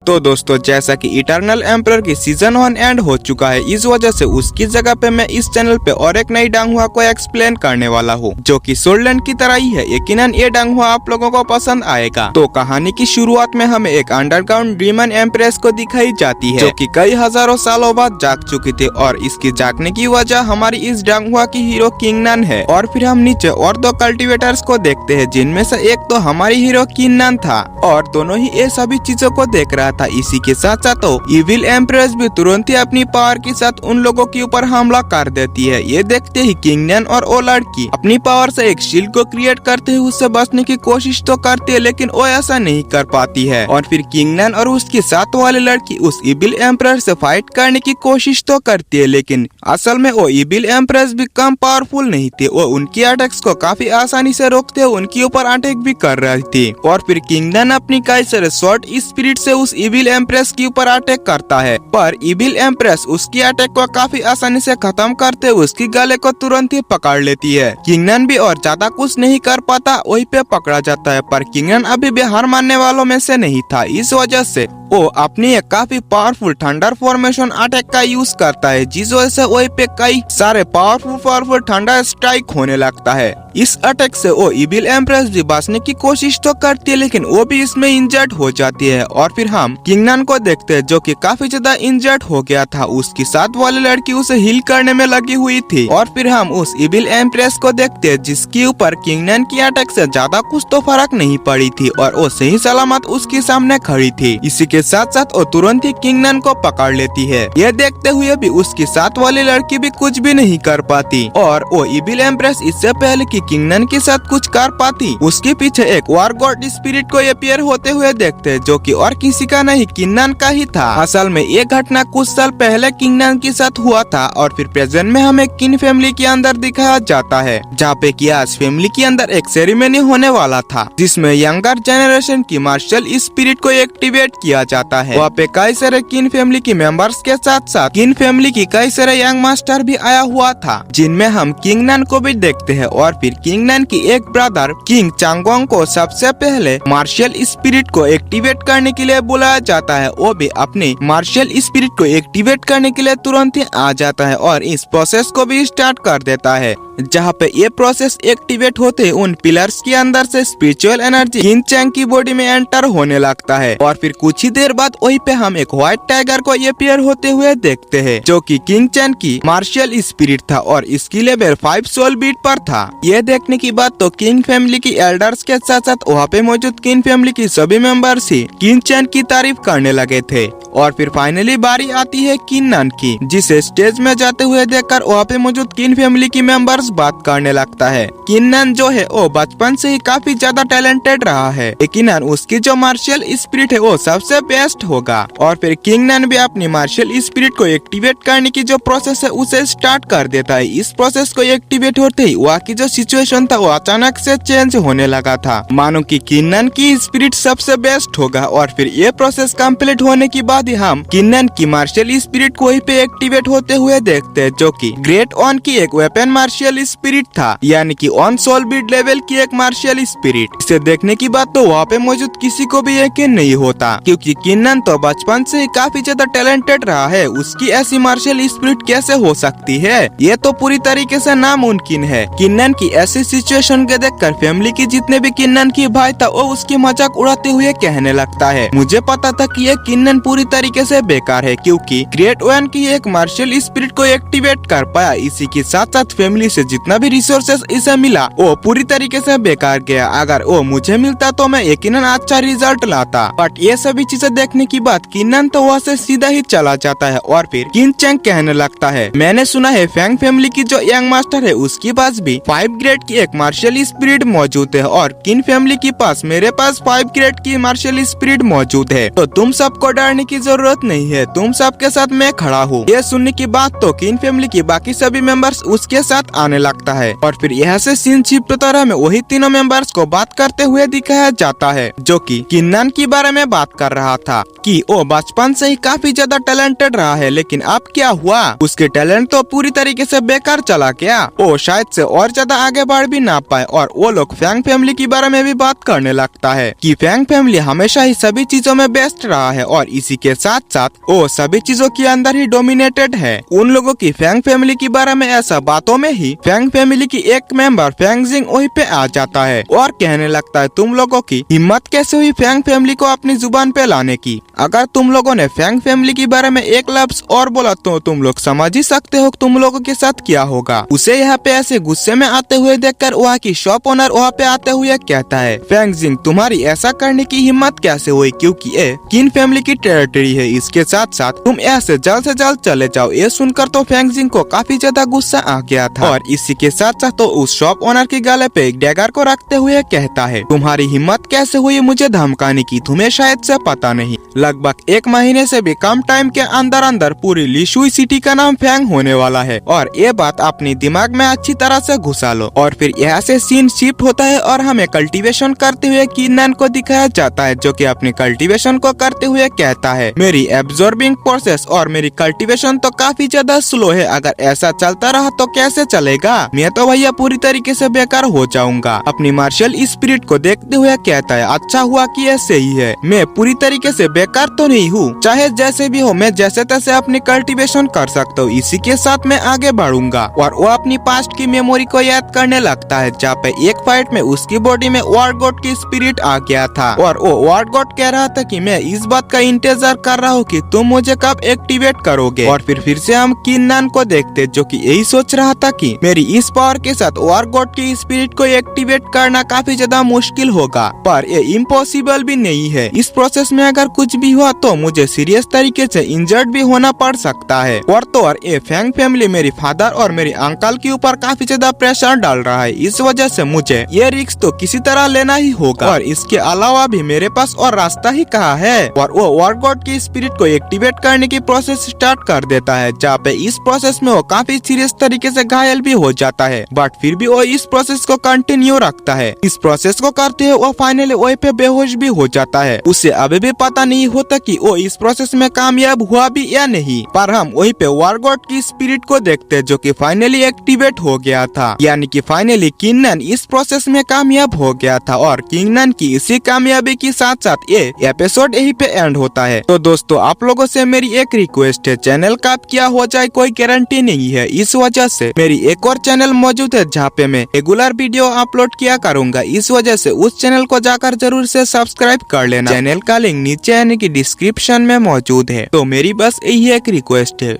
तो दोस्तों जैसा कि इटर्नल एम्परर की सीजन 1 एंड हो चुका है, इस वजह से उसकी जगह पे मैं इस चैनल पे और एक नई डांगहुआ को एक्सप्लेन करने वाला हूँ जो कि सोल लैंड की तरह ही है। यकीनन ये डांगहुआ आप लोगों को पसंद आएगा। तो कहानी की शुरुआत में हमें एक अंडरग्राउंड डीमन एम्प्रेस को दिखाई जाती है जो कि कई हजारों सालों बाद जाग चुकी थी और इसकी जागने की वजह हमारी इस डांगहुआ की हीरो किंगनान है। और फिर हम नीचे और दो कल्टिवेटर्स को देखते हैं जिनमें से एक तो हमारी हीरो किंगनान था और दोनों ही ये सभी चीजों को देख रहा था। इसी के साथ साथ तो इविल एम्प्रेस भी तुरंत ही अपनी पावर के साथ उन लोगों के ऊपर हमला कर देती है। ये देखते ही किंगनान और वो लड़की अपनी पावर से एक शील्ड को क्रिएट करते हुए उससे बचने की कोशिश तो करती है लेकिन वो ऐसा नहीं कर पाती है। और फिर किंगनान और उसकी साथ वाली लड़की उस इविल एम्प्रेस से फाइट करने की कोशिश तो करती है लेकिन असल में वो इविल एम्प्रेस भी कम पावरफुल नहीं थी। वो उनकी अटैक्स को काफी आसानी से रोकते हुए उनके ऊपर अटैक भी कर रही थी। और फिर किंगनान अपनी काइसर शॉर्ट स्पिरिट से उस इविल एम्प्रेस के ऊपर अटैक करता है पर इविल एम्प्रेस उसकी अटैक को काफी आसानी से खत्म करते हुए उसकी गले को तुरंत ही पकड़ लेती है। किंगनान भी और ज्यादा कुछ नहीं कर पाता, वहीं पे पकड़ा जाता है। पर किंगनान अभी भी हार मानने वालों में से नहीं था। इस वजह से वो अपनी एक काफी पावरफुल थंडर फॉर्मेशन अटैक का यूज करता है जिस वजह से वहीं पे कई सारे पावरफुल थंडर स्ट्राइक होने लगता है। इस अटैक से वो इविल एम्प्रेस भी बचने की कोशिश तो करती है लेकिन वो भी इसमें इंजर्ड हो जाती है। और फिर हम किंगनान को देखते हैं जो कि काफी ज्यादा इंजर्ड हो गया था। उसकी साथ वाली लड़की उसे हील करने में लगी हुई थी। और फिर हम उस इविल एम्प्रेस को देखते हैं जिसके ऊपर किंगनान की अटैक से ज्यादा कुछ तो फर्क नहीं पड़ी थी और वो सही सलामत उसके सामने खड़ी थी। इसी के साथ साथ वो तुरंत ही किंगनान को पकड़ लेती है। ये देखते हुए भी उसकी साथ वाली लड़की भी कुछ भी नहीं कर पाती और वो इविल एम्प्रेस इससे पहले कि किंगनान के साथ कुछ कर पाती उसके पीछे एक वार गॉड स्पिरिट को अपीयर होते हुए देखते हैं जो कि और किसी का नहीं किंगनान का ही था। असल में ये घटना कुछ साल पहले किंगनान के साथ हुआ था और फिर प्रेजेंट में हमें किन फैमिली के अंदर दिखाया जाता है जहाँ पे कियास फैमिली के अंदर एक सेरेमनी होने वाला था जिसमें यंगर जनरेशन की मार्शल स्पिरिट को एक्टिवेट किया जाता है। वहाँ पे कई सारे किन फैमिली के मेंबर्स के साथ साथ किन फैमिली की कई सारे यंग मास्टर भी आया हुआ था जिनमें हम किंगनान को भी देखते हैं। और फिर किंगनान की एक ब्रदर किंग चांगवांग को सबसे पहले मार्शल स्पिरिट को एक्टिवेट करने के लिए बुलाया जाता है। वो भी अपने मार्शल स्पिरिट को एक्टिवेट करने के लिए तुरंत ही आ जाता है और इस प्रोसेस को भी स्टार्ट कर देता है। जहाँ पे ये प्रोसेस एक्टिवेट होते उन पिलर्स के अंदर से स्पिरिचुअल एनर्जी किंग चैंग की बॉडी में एंटर होने लगता है। और फिर कुछ ही देर बाद वहीं पे हम एक व्हाइट टाइगर को अपीयर होते हुए देखते हैं जो कि किंग चैंग की मार्शल स्पिरिट था और इसकी लेवल 5 सोल बीट पर था। ये देखने की बात तो किंग फैमिली की एल्डर्स के साथ साथ वहाँ पे मौजूद किंग फैमिली की सभी मेंबर्स ही किंग चैंग की तारीफ करने लगे थे। और फिर फाइनली बारी आती है किंगनान की जिसे स्टेज में जाते हुए देखकर वहाँ पे मौजूद किंग फैमिली की मेंबर्स बात करने लगता है। किंगनान जो है वो बचपन से ही काफी ज्यादा टैलेंटेड रहा है लेकिन उसकी जो मार्शल स्पिरिट है वो सबसे बेस्ट होगा। और फिर किंगनान भी अपनी मार्शल स्पिरिट को एक्टिवेट करने की जो प्रोसेस है उसे स्टार्ट कर देता है। इस प्रोसेस को एक्टिवेट होते ही वहाँ की जो सिचुएशन था वो अचानक से चेंज होने लगा था मानो कि किंगनान की स्पिरिट सबसे बेस्ट होगा। और फिर ये प्रोसेस कंप्लीट होने के बाद हम किंगनान की मार्शल स्पिरिट को ही पे एक्टिवेट होते हुए देखते हैं जो कि ग्रेट ऑन की एक वेपन मार्शल स्पिरिट था यानी कि ऑन सोल बीट लेवल की एक मार्शल स्पिरिट। इसे देखने की बात तो वहाँ पे मौजूद किसी को भी यकीन नहीं होता क्योंकि किंगनान तो बचपन से ही काफी ज्यादा टैलेंटेड रहा है, उसकी ऐसी मार्शल स्पिरिट कैसे हो सकती है? ये तो पूरी तरीके से नामुमकिन है। किंगनान की ऐसी सिचुएशन के देखकर फैमिली की जितने भी किंगनान की भाई था वो उसकी मजाक उड़ाते हुए कहने लगता है मुझे पता था कि ये किंगनान पूरी तरीके से बेकार है क्योंकि ग्रेट वन की एक मार्शल स्पिरिट को एक्टिवेट कर पाया। इसी के साथ साथ फैमिली से जितना भी रिसोर्सेस इसे मिला वो पूरी तरीके से बेकार गया। अगर वो मुझे मिलता तो मैं यकीनन अच्छा रिजल्ट लाता। बट ये सभी चीजें देखने की बाद किंगनान तो वहाँ से सीधा ही चला जाता है। और फिर किंग चैंग कहने लगता है मैंने सुना है फैंग फैमिली की जो यंग मास्टर है उसके पास भी 5 ग्रेड की एक मार्शल स्पिरिट मौजूद है और किन फैमिली के पास मेरे पास 5 ग्रेड की मार्शल स्पिरिट मौजूद है। तो तुम सबको डरने की की जरूरत नहीं है, तुम सबके साथ मैं खड़ा हूँ। ये सुनने की बात तो किन फैमिली की बाकी सभी मेंबर्स उसके साथ आने लगता है और फिर यहाँ से सीन शिफ्ट होता है। हमें वही तीनों मेंबर्स को बात करते हुए दिखाया जाता है जो कि किन्नन के बारे में बात कर रहा था कि वो बचपन से ही काफी ज्यादा टैलेंटेड रहा है, लेकिन अब क्या हुआ, उसके टैलेंट तो पूरी तरीके से बेकार चला गया। वो शायद से और ज्यादा आगे बढ़ भी ना पाए और वो लोग फैंग फैमिली के बारे में भी बात करने लगता है कि फैंग फैमिली हमेशा ही सभी चीजों में बेस्ट रहा है और इसी के साथ साथ वो सभी चीजों के अंदर ही डोमिनेटेड है। उन लोगों की फैंग फैमिली के बारे में ऐसा बातों में ही फैंग फैमिली की एक मेंबर फैंग जिंग वहीं पे आ जाता है और कहने लगता है तुम लोगों की हिम्मत कैसे हुई फैंग फैमिली को अपनी जुबान पे लाने की। अगर तुम लोगों ने फैंग फैमिली के बारे में एक लफ्ज और बोला तो तुम लोग समझ ही सकते हो तुम लोगों के साथ क्या होगा। उसे यहाँ पे ऐसे गुस्से में आते हुए देखकर वहाँ की शॉप ओनर वहाँ पे आते हुए कहता है फैंग जिंग तुम्हारी ऐसा करने की हिम्मत कैसे हुई, क्योंकि ये किन फैमिली की टेरिटरी है। इसके साथ साथ तुम ऐसे जल्द से जल्द चले जाओ। ये सुनकर तो फैंग जिंग को काफी ज्यादा गुस्सा आ गया था और इसी के साथ साथ तो उस शॉप ओनर के गले पे एक डैगर को रखते हुए कहता है तुम्हारी हिम्मत कैसे हुई मुझे धमकाने की, तुम्हें शायद से पता नहीं लगभग 1 महीने से भी कम टाइम के अंदर अंदर पूरी लिशुई सिटी का नाम फैंग होने वाला है और ये बात अपनी दिमाग में अच्छी तरह से घुसा लो। और फिर यहाँ से सीन शिफ्ट होता है और हमें कल्टीवेशन करते हुए किन्नन को दिखाया जाता है जो कि अपनी कल्टीवेशन को करते हुए कहता है मेरी एब्जॉर्बिंग प्रोसेस और मेरी कल्टीवेशन तो काफी ज्यादा स्लो है, अगर ऐसा चलता रहा तो कैसे चलेगा, मैं तो भैया पूरी तरीके से बेकार हो जाऊंगा। अपनी मार्शल स्पिरिट को देखते हुए कहता है अच्छा हुआ कि ये सही है, मैं पूरी तरीके से बेकार तो नहीं हूँ, चाहे जैसे भी हो मैं जैसे तैसे अपनी कल्टीवेशन कर सकता हूँ, इसी के साथ मैं आगे बढ़ूंगा। और वो अपनी पास्ट की मेमोरी को याद करने लगता है जहाँ पे एक फाइट में उसकी बॉडी में वॉर गॉड की स्पिरिट आ गया था और वो वॉर गॉड कह रहा था कि मैं इस बात का इंतजार कर रहा हूँ कि तुम मुझे कब एक्टिवेट करोगे। और फिर से हम किन्नन को देखते जो कि यही सोच रहा था कि मेरी इस पावर के साथ वॉर गॉड की स्पिरिट को एक्टिवेट करना काफी ज्यादा मुश्किल होगा, पर ये इम्पॉसिबल भी नहीं है। इस प्रोसेस में अगर कुछ भी हुआ तो मुझे सीरियस तरीके से इंजर्ड भी होना पड़ सकता है। और तो और ये फैंग फैमिली मेरी फादर और मेरी अंकल के ऊपर काफी ज्यादा प्रेशर डाल रहा है, इस वजह से मुझे ये रिस्क तो किसी तरह लेना ही होगा और इसके अलावा भी मेरे पास और रास्ता ही कहाँ है। और वो वॉर गॉड की स्पिरिट को एक्टिवेट करने की प्रोसेस स्टार्ट कर देता है जहाँ पे इस प्रोसेस में वो काफी सीरियस तरीके से घायल भी हो जाता है, बट फिर भी वो इस प्रोसेस को कंटिन्यू रखता है। इस प्रोसेस को करते हुए वो फाइनली वहीं पे बेहोश भी हो जाता है। उसे अभी भी पता नहीं होता कि वो इस प्रोसेस में कामयाब हुआ भी या नहीं, पर हम वहीं पे वॉर गॉड की स्पिरिट को देखते जो कि फाइनली एक्टिवेट हो गया था, यानी कि फाइनली किन्नन इस प्रोसेस में कामयाब हो गया था। और किन्नन की इसी कामयाबी के साथ साथ ये एपिसोड यहीं पे एंड होता है। तो दोस्तों आप लोगों से मेरी एक रिक्वेस्ट है, चैनल का क्या हो जाए कोई गारंटी नहीं है, इस वजह से मेरी एक और चैनल मौजूद है जहाँ पे मैं रेगुलर वीडियो अपलोड किया करूंगा, इस वजह से उस चैनल को जाकर जरूर से सब्सक्राइब कर लेना। चैनल का लिंक नीचे यानी कि डिस्क्रिप्शन में मौजूद है। तो मेरी बस यही एक रिक्वेस्ट है।